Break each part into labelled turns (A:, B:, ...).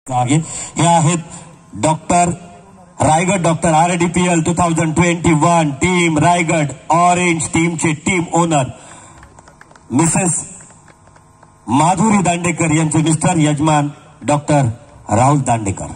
A: हे आहेत doctor Raigad doctor RDPL 2021 team Raigad orange टीमचे team owner Mrs Madhuri Dandekar यांचे मिस्टर यजमान doctor Rahul Dandekar.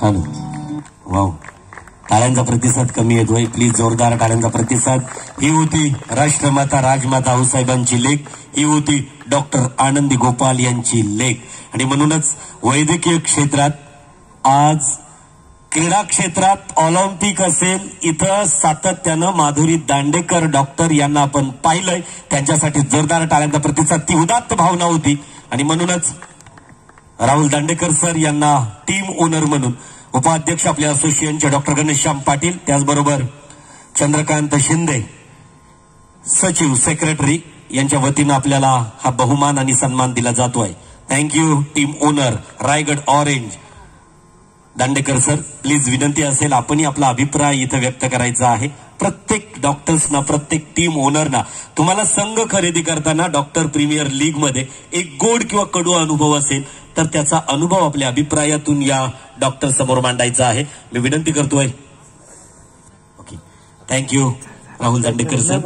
A: Hello wow टाळ्यांचा प्रतिसाद कमी येतोय प्लीज जोरदार टाळ्यांचा प्रतिसाद। ही होती राष्ट्रमाता राजमाता आऊसाहेबांची लेख, ही होती डॉक्टर आनंदी गोपाल यांची लेख। आणि म्हणूनच वैद्यकीय क्षेत्रात आज क्रीडा क्षेत्रात ऑलिम्पिक असेल इथं सातत्यानं माधुरी दांडेकर डॉक्टर यांना आपण पाहिलंय, त्यांच्यासाठी जोरदार टाळ्यांचा प्रतिसाद। ती उदात्त भावना होती आणि म्हणूनच राहुल दांडेकर सर यांना टीम ओनर म्हणून उपाध्यक्ष आपल्या असोसिएशनचे डॉक्टर घनश्याम पाटील, त्याचबरोबर चंद्रकांत शिंदे सचिव सेक्रेटरी यांच्या वतीनं आपल्याला हा बहुमान आणि सन्मान दिला जातोय। Thank you team owner Raigad orange Dandekar sir. Please विनंती असेल आपणही आपला अभिप्राय इथं व्यक्त करायचा आहे। प्रत्येक डॉक्टर्सना प्रत्येक टीम ओनरना तुम्हाला संघ खरेदी करताना डॉक्टर प्रीमियर लीग मध्ये एक गोड किंवा कडू अनुभव असेल तर त्याचा अनुभव आपल्या अभिप्रायातून या डॉक्टर समोर मांडायचा आहे, मी विनंती करतोय। Okay thank you Rahul Dandekar sir.